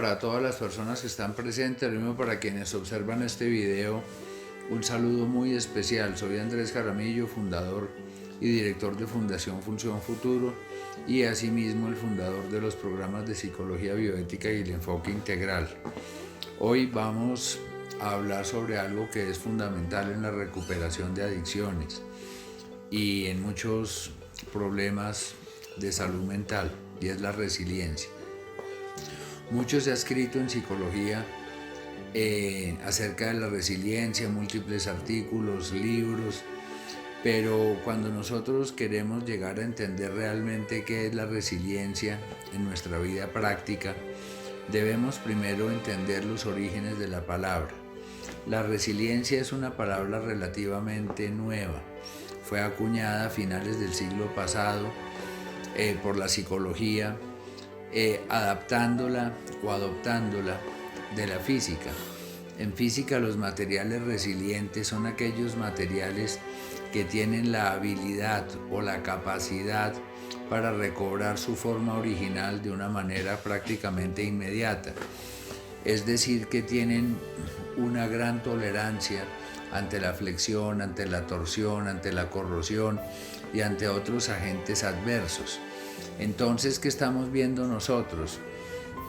para todas las personas que están presentes, lo mismo para quienes observan este video. Un saludo muy especial. Soy Andrés Jaramillo, fundador y director de Fundación Función Futuro y asimismo el fundador de los programas de psicología bioética y el enfoque integral. Hoy vamos a hablar sobre algo que es fundamental en la recuperación de adicciones y en muchos problemas de salud mental, y es la resiliencia. Mucho se ha escrito en psicología acerca de la resiliencia, múltiples artículos, libros, pero cuando nosotros queremos llegar a entender realmente qué es la resiliencia en nuestra vida práctica, debemos primero entender los orígenes de la palabra. La resiliencia es una palabra relativamente nueva. Fue acuñada a finales del siglo pasado por la psicología, adaptándola o adoptándola de la física. En física, los materiales resilientes son aquellos materiales que tienen la habilidad o la capacidad para recobrar su forma original de una manera prácticamente inmediata. Es decir, que tienen una gran tolerancia ante la flexión, ante la torsión, ante la corrosión y ante otros agentes adversos. Entonces, ¿qué estamos viendo nosotros?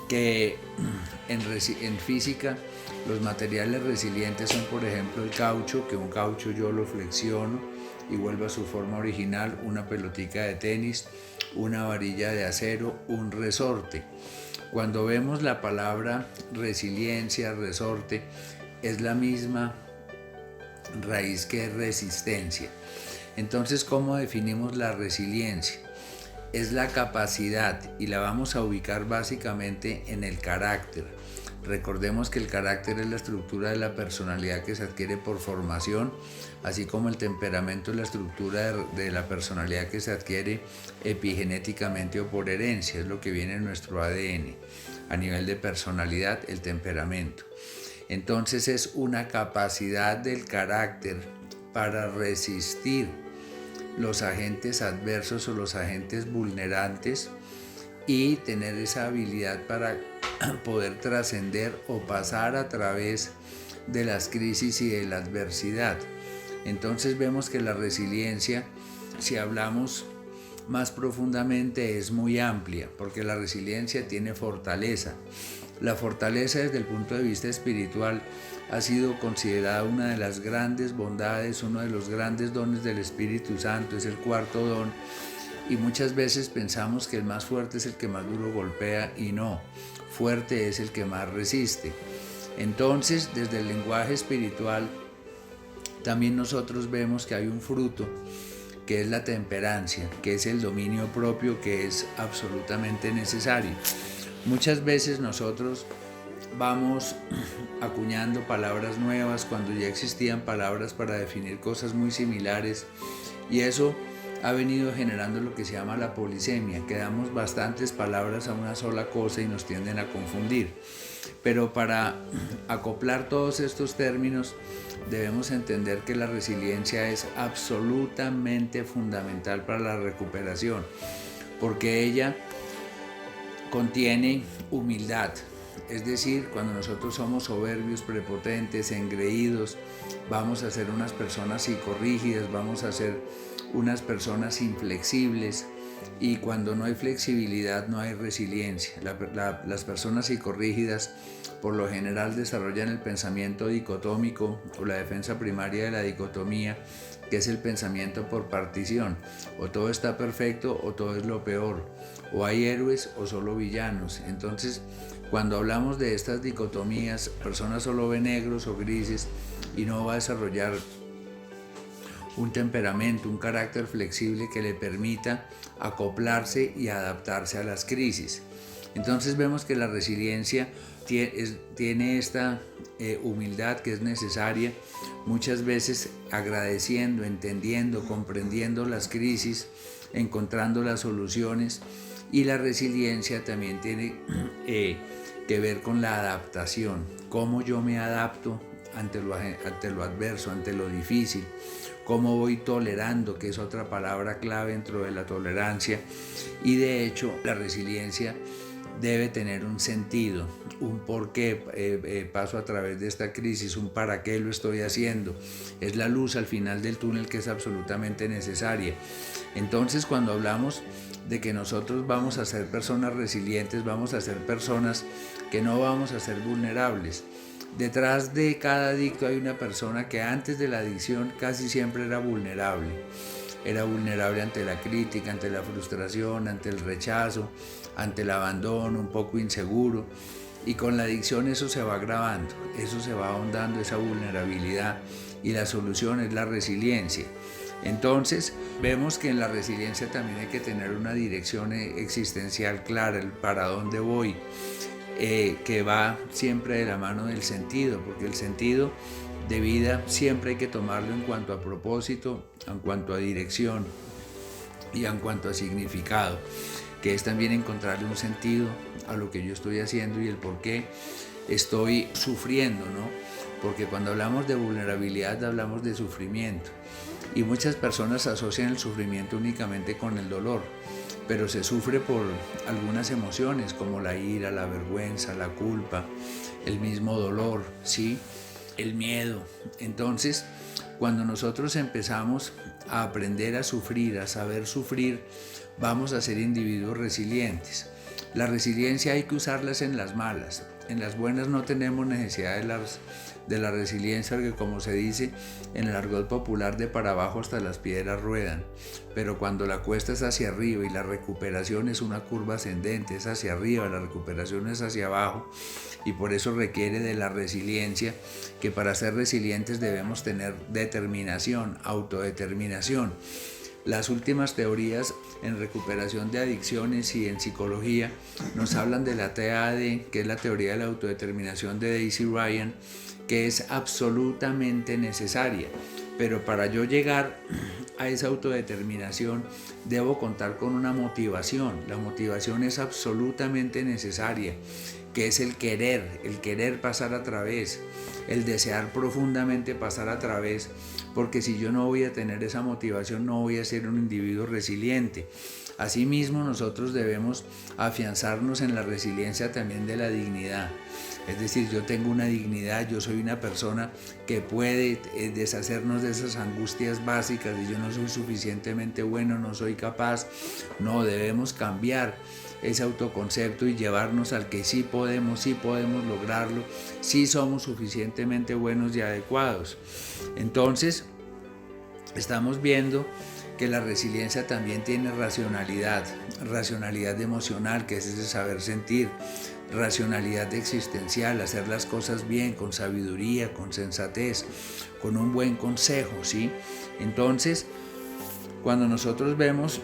Que en física los materiales resilientes son, por ejemplo, el caucho, que un caucho yo lo flexiono y vuelve a su forma original, una pelotica de tenis, una varilla de acero, un resorte. Cuando vemos la palabra resiliencia, resorte, es la misma raíz que resistencia. Entonces, ¿cómo definimos la resiliencia? Es la capacidad, y la vamos a ubicar básicamente en el carácter. Recordemos que el carácter es la estructura de la personalidad que se adquiere por formación, así como el temperamento es la estructura de la personalidad que se adquiere epigenéticamente o por herencia, es lo que viene en nuestro ADN. A nivel de personalidad, el temperamento. Entonces es una capacidad del carácter para resistir los agentes adversos o los agentes vulnerantes y tener esa habilidad para poder trascender o pasar a través de las crisis y de la adversidad. Entonces vemos que la resiliencia, si hablamos más profundamente, es muy amplia, porque la resiliencia tiene fortaleza. La fortaleza desde el punto de vista espiritual ha sido considerada una de las grandes bondades, uno de los grandes dones del Espíritu Santo, es el cuarto don, y muchas veces pensamos que el más fuerte es el que más duro golpea, y no, fuerte es el que más resiste. Entonces, desde el lenguaje espiritual, también nosotros vemos que hay un fruto, que es la temperancia, que es el dominio propio, que es absolutamente necesario. Muchas veces nosotros vamos acuñando palabras nuevas cuando ya existían palabras para definir cosas muy similares, y eso ha venido generando lo que se llama la polisemia, que damos bastantes palabras a una sola cosa y nos tienden a confundir. Pero para acoplar todos estos términos debemos entender que la resiliencia es absolutamente fundamental para la recuperación, porque ella contiene humildad. Es decir, cuando nosotros somos soberbios, prepotentes, engreídos, vamos a ser unas personas psicorrígidas, vamos a ser unas personas inflexibles, y cuando no hay flexibilidad no hay resiliencia. Las personas psicorrígidas por lo general desarrollan el pensamiento dicotómico o la defensa primaria de la dicotomía, que es el pensamiento por partición. O todo está perfecto o todo es lo peor, o hay héroes o solo villanos. Entonces, cuando hablamos de estas dicotomías, personas solo ven negros o grises y no va a desarrollar un temperamento, un carácter flexible que le permita acoplarse y adaptarse a las crisis. Entonces vemos que la resiliencia tiene esta humildad que es necesaria, muchas veces agradeciendo, entendiendo, comprendiendo las crisis, encontrando las soluciones, y la resiliencia también tiene que ver con la adaptación, cómo yo me adapto ante lo adverso, ante lo difícil, cómo voy tolerando, que es otra palabra clave dentro de la tolerancia. Y de hecho la resiliencia debe tener un sentido, un por qué paso a través de esta crisis, un para qué lo estoy haciendo. Es la luz al final del túnel que es absolutamente necesaria. Entonces, cuando hablamos de que nosotros vamos a ser personas resilientes, vamos a ser personas que no vamos a ser vulnerables. Detrás de cada adicto hay una persona que antes de la adicción casi siempre era vulnerable. Era vulnerable ante la crítica, ante la frustración, ante el rechazo, ante el abandono, un poco inseguro. Y con la adicción eso se va agravando, eso se va ahondando, esa vulnerabilidad. Y la solución es la resiliencia. Entonces, vemos que en la resiliencia también hay que tener una dirección existencial clara, el para dónde voy, que va siempre de la mano del sentido, porque el sentido de vida siempre hay que tomarlo en cuanto a propósito, en cuanto a dirección y en cuanto a significado, que es también encontrarle un sentido a lo que yo estoy haciendo y el por qué estoy sufriendo, ¿no? Porque cuando hablamos de vulnerabilidad hablamos de sufrimiento y muchas personas asocian el sufrimiento únicamente con el dolor, pero se sufre por algunas emociones como la ira, la vergüenza, la culpa, el mismo dolor, ¿sí? El miedo. Entonces, cuando nosotros empezamos a aprender a sufrir, a saber sufrir, vamos a ser individuos resilientes. La resiliencia hay que usarlas en las malas. En las buenas no tenemos necesidad de la resiliencia, porque como se dice en el argot popular, de para abajo hasta las piedras ruedan. Pero cuando la cuesta es hacia arriba y la recuperación es una curva ascendente, es hacia arriba, la recuperación es hacia abajo, y por eso requiere de la resiliencia, que para ser resilientes debemos tener determinación, autodeterminación. Las últimas teorías en recuperación de adicciones y en psicología nos hablan de la TAD, que es la teoría de la autodeterminación de Daisy Ryan, que es absolutamente necesaria. Pero para yo llegar a esa autodeterminación debo contar con una motivación. La motivación es absolutamente necesaria, que es el querer pasar a través, el desear profundamente pasar a través, porque si yo no voy a tener esa motivación no voy a ser un individuo resiliente. Asimismo, nosotros debemos afianzarnos en la resiliencia también de la dignidad. Es decir, yo tengo una dignidad, yo soy una persona que puede deshacernos de esas angustias básicas de yo no soy suficientemente bueno, no soy capaz. No, debemos cambiar ese autoconcepto y llevarnos al que sí podemos lograrlo, sí somos suficientemente buenos y adecuados. Entonces, estamos viendo que la resiliencia también tiene racionalidad emocional, que es ese saber sentir, racionalidad existencial, hacer las cosas bien, con sabiduría, con sensatez, con un buen consejo, ¿sí? Entonces, cuando nosotros vemos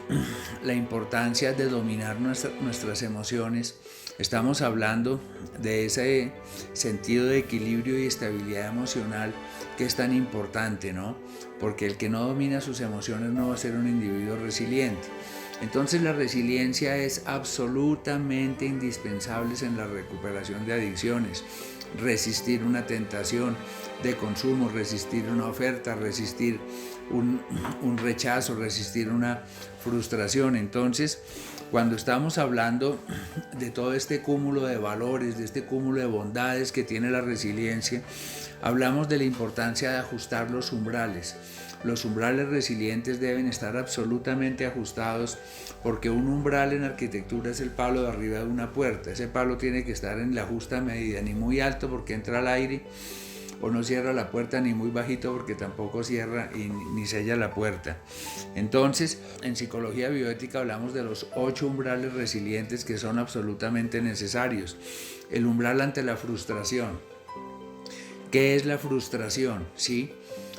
la importancia de dominar nuestras emociones, estamos hablando de ese sentido de equilibrio y estabilidad emocional que es tan importante, ¿no? Porque el que no domina sus emociones no va a ser un individuo resiliente. Entonces la resiliencia es absolutamente indispensable en la recuperación de adicciones. Resistir una tentación de consumo, resistir una oferta, resistir un rechazo, resistir una frustración. Entonces, cuando estamos hablando de todo este cúmulo de valores, de este cúmulo de bondades que tiene la resiliencia, hablamos de la importancia de ajustar los umbrales. Los umbrales resilientes deben estar absolutamente ajustados, porque un umbral en arquitectura es el palo de arriba de una puerta. Ese palo tiene que estar en la justa medida, ni muy alto porque entra el aire o no cierra la puerta, ni muy bajito porque tampoco cierra ni sella la puerta. Entonces, en psicología bioética hablamos de los 8 umbrales resilientes que son absolutamente necesarios. El umbral ante la frustración. ¿Qué es la frustración? ¿Sí?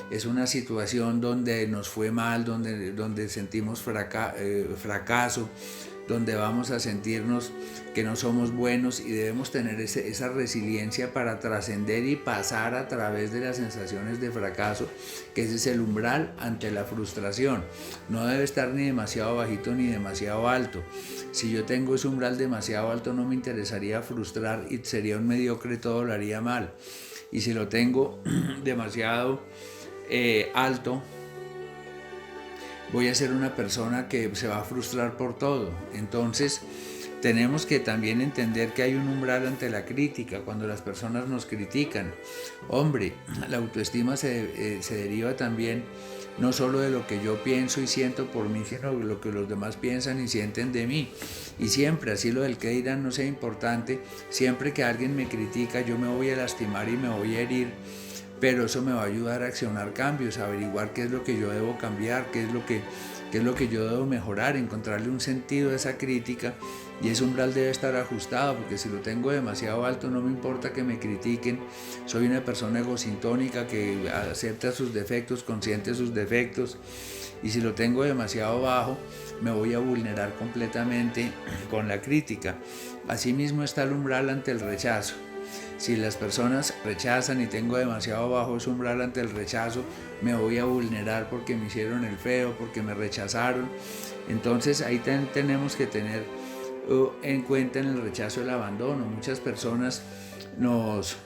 Es una situación donde nos fue mal, donde sentimos fracaso, donde vamos a sentirnos que no somos buenos, y debemos tener esa resiliencia para trascender y pasar a través de las sensaciones de fracaso, que ese es el umbral ante la frustración. No debe estar ni demasiado bajito ni demasiado alto. Si yo tengo ese umbral demasiado alto, no me interesaría frustrar y sería un mediocre, todo lo haría mal. Y si lo tengo demasiado alto, voy a ser una persona que se va a frustrar por todo. Entonces, tenemos que también entender que hay un umbral ante la crítica, cuando las personas nos critican. Hombre, la autoestima se deriva también no solo de lo que yo pienso y siento por mí, sino de lo que los demás piensan y sienten de mí. Y siempre, así lo del que dirán no sea importante, siempre que alguien me critica yo me voy a lastimar y me voy a herir, pero eso me va a ayudar a accionar cambios, a averiguar qué es lo que yo debo cambiar, qué es lo que yo debo mejorar, encontrarle un sentido a esa crítica. Y ese umbral debe estar ajustado, porque si lo tengo demasiado alto no me importa que me critiquen. Soy una persona egosintónica que acepta sus defectos, consciente de sus defectos. Y si lo tengo demasiado bajo, me voy a vulnerar completamente con la crítica. Asimismo está el umbral ante el rechazo. Si las personas rechazan y tengo demasiado bajo ese umbral ante el rechazo, me voy a vulnerar porque me hicieron el feo, porque me rechazaron. Entonces ahí tenemos que tener en cuenta en el rechazo el abandono. Muchas personas nos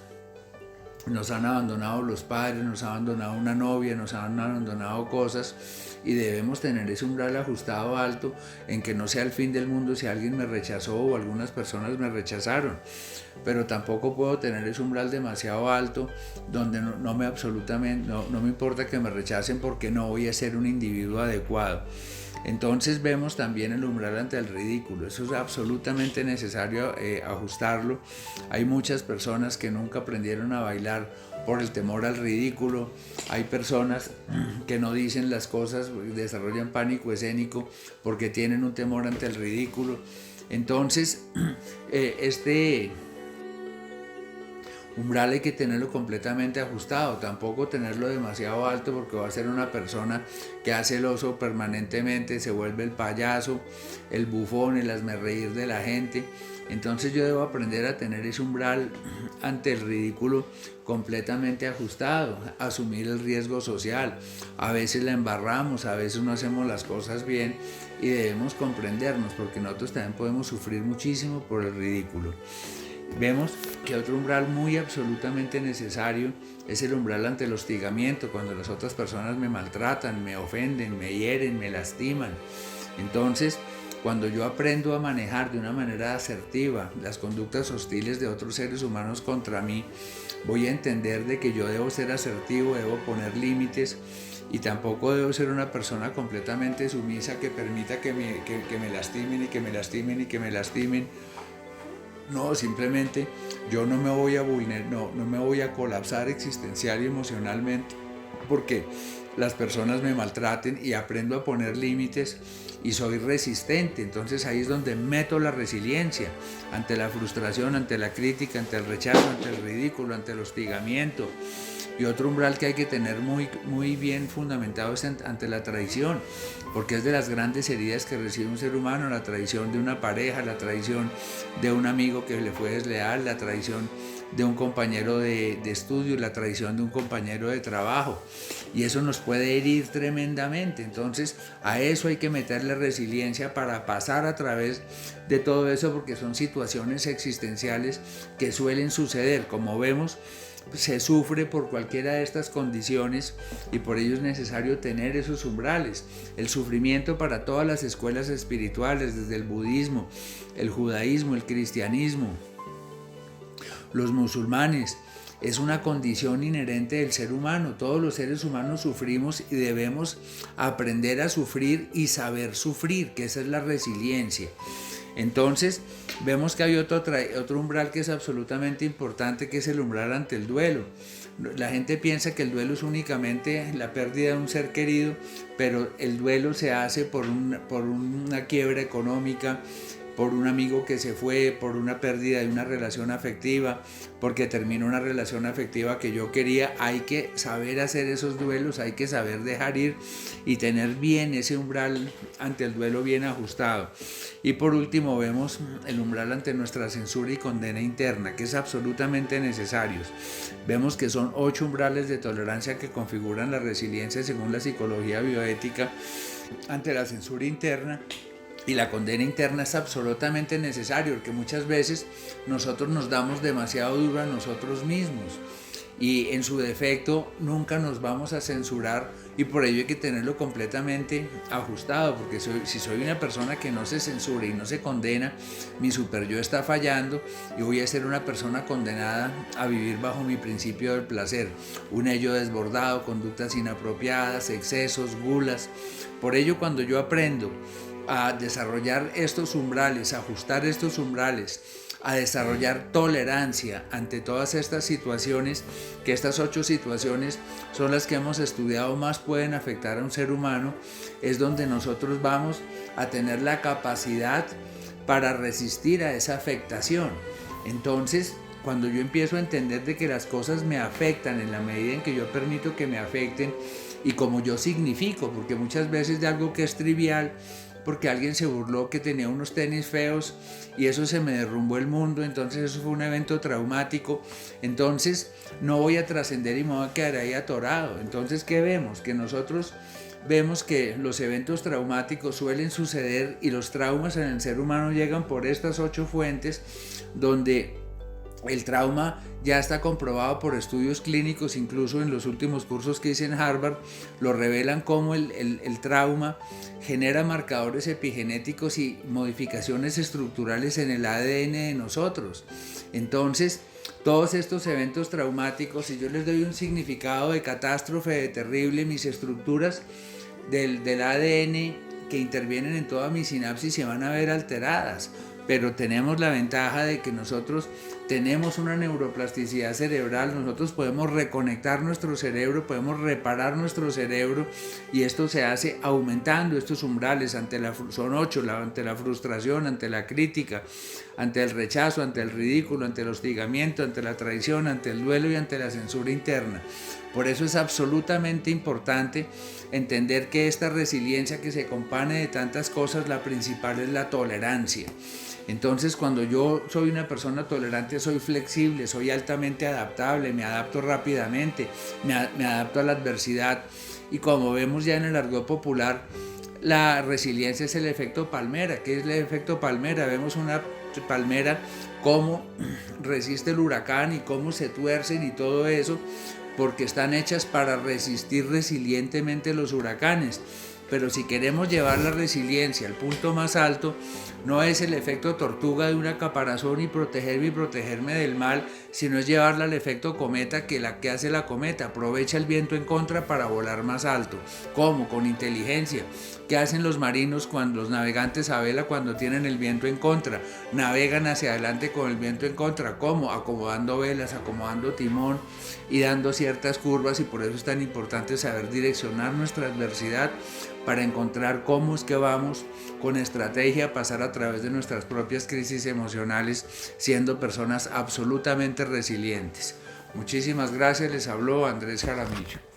han abandonado los padres, nos ha abandonado una novia, nos han abandonado cosas, y debemos tener ese umbral ajustado alto en que no sea el fin del mundo si alguien me rechazó o algunas personas me rechazaron, pero tampoco puedo tener ese umbral demasiado alto donde no me importa que me rechacen porque no voy a ser un individuo adecuado. Entonces vemos también el umbral ante el ridículo. Eso es absolutamente necesario ajustarlo. Hay muchas personas que nunca aprendieron a bailar por el temor al ridículo. Hay personas que no dicen las cosas, desarrollan pánico escénico porque tienen un temor ante el ridículo. Entonces este umbral hay que tenerlo completamente ajustado, tampoco tenerlo demasiado alto porque va a ser una persona que hace el oso permanentemente, se vuelve el payaso, el bufón, el hazmerreír de la gente. Entonces yo debo aprender a tener ese umbral ante el ridículo completamente ajustado, asumir el riesgo social. A veces la embarramos, a veces no hacemos las cosas bien y debemos comprendernos porque nosotros también podemos sufrir muchísimo por el ridículo. Vemos que otro umbral muy absolutamente necesario es el umbral ante el hostigamiento, cuando las otras personas me maltratan, me ofenden, me hieren, me lastiman. Entonces, cuando yo aprendo a manejar de una manera asertiva las conductas hostiles de otros seres humanos contra mí, voy a entender de que yo debo ser asertivo, debo poner límites, y tampoco debo ser una persona completamente sumisa que permita que me lastimen y que me lastimen y que me lastimen. No, simplemente yo no me voy a vulnerar, no me voy a colapsar existencial y emocionalmente porque las personas me maltraten, y aprendo a poner límites y soy resistente. Entonces ahí es donde meto la resiliencia ante la frustración, ante la crítica, ante el rechazo, ante el ridículo, ante el hostigamiento. Y otro umbral que hay que tener muy bien fundamentado es ante la traición, porque es de las grandes heridas que recibe un ser humano: la traición de una pareja, la traición de un amigo que le fue desleal, la traición de un compañero de estudio, la traición de un compañero de trabajo, y eso nos puede herir tremendamente. Entonces a eso hay que meterle resiliencia para pasar a través de todo eso, porque son situaciones existenciales que suelen suceder. Como vemos, se sufre por cualquiera de estas condiciones y por ello es necesario tener esos umbrales. El sufrimiento para todas las escuelas espirituales, desde el budismo, el judaísmo, el cristianismo, los musulmanes, es una condición inherente del ser humano. Todos los seres humanos sufrimos y debemos aprender a sufrir y saber sufrir, que esa es la resiliencia. Entonces vemos que hay otro umbral que es absolutamente importante, que es el umbral ante el duelo. La gente piensa que el duelo es únicamente la pérdida de un ser querido, pero el duelo se hace por una quiebra económica, por un amigo que se fue, por una pérdida de una relación afectiva, porque terminó una relación afectiva que yo quería. Hay que saber hacer esos duelos, hay que saber dejar ir y tener bien ese umbral ante el duelo bien ajustado. Y por último vemos el umbral ante nuestra censura y condena interna, que es absolutamente necesario. Vemos que son 8 umbrales de tolerancia que configuran la resiliencia según la psicología bioética. Ante la censura interna y la condena interna es absolutamente necesario, porque muchas veces nosotros nos damos demasiado duro a nosotros mismos y en su defecto nunca nos vamos a censurar, y por ello hay que tenerlo completamente ajustado, porque si soy una persona que no se censura y no se condena, mi super yo está fallando y voy a ser una persona condenada a vivir bajo mi principio del placer, un ello desbordado, conductas inapropiadas, excesos, gulas. Por ello, cuando yo aprendo a desarrollar estos umbrales, a ajustar estos umbrales, a desarrollar tolerancia ante todas estas situaciones, que estas 8 situaciones son las que hemos estudiado más pueden afectar a un ser humano, es donde nosotros vamos a tener la capacidad para resistir a esa afectación. Entonces, cuando yo empiezo a entender de que las cosas me afectan en la medida en que yo permito que me afecten y como yo significo, porque muchas veces de algo que es trivial, porque alguien se burló que tenía unos tenis feos y eso se me derrumbó el mundo, entonces eso fue un evento traumático, entonces no voy a trascender y me voy a quedar ahí atorado. Entonces, ¿qué vemos? Que nosotros vemos que los eventos traumáticos suelen suceder y los traumas en el ser humano llegan por estas 8 fuentes, donde el trauma ya está comprobado por estudios clínicos, incluso en los últimos cursos que hice en Harvard, lo revelan como el trauma genera marcadores epigenéticos y modificaciones estructurales en el ADN de nosotros. Entonces, todos estos eventos traumáticos, si yo les doy un significado de catástrofe, de terrible, mis estructuras del ADN que intervienen en toda mi sinapsis se van a ver alteradas. Pero tenemos la ventaja de que nosotros tenemos una neuroplasticidad cerebral, nosotros podemos reconectar nuestro cerebro, podemos reparar nuestro cerebro, y esto se hace aumentando estos umbrales son 8, ante la frustración, ante la crítica, ante el rechazo, ante el ridículo, ante el hostigamiento, ante la traición, ante el duelo y ante la censura interna. Por eso es absolutamente importante entender que esta resiliencia que se compone de tantas cosas, la principal es la tolerancia. Entonces, cuando yo soy una persona tolerante, soy flexible, soy altamente adaptable, me adapto rápidamente, me adapto a la adversidad. Y como vemos ya en el argot popular, la resiliencia es el efecto palmera. ¿Qué es el efecto palmera? Vemos una palmera, cómo resiste el huracán y cómo se tuercen y todo eso, porque están hechas para resistir resilientemente los huracanes. Pero si queremos llevar la resiliencia al punto más alto, no es el efecto tortuga de una caparazón y protegerme del mal, sino es llevarla al efecto cometa, que hace la cometa, aprovecha el viento en contra para volar más alto. ¿Cómo? Con inteligencia. ¿Qué hacen los marinos los navegantes a vela cuando tienen el viento en contra? Navegan hacia adelante con el viento en contra. ¿Cómo? Acomodando velas, acomodando timón y dando ciertas curvas, y por eso es tan importante saber direccionar nuestra adversidad para encontrar cómo es que vamos con estrategia a pasar a través de nuestras propias crisis emocionales, siendo personas absolutamente resilientes. Muchísimas gracias, les habló Andrés Jaramillo.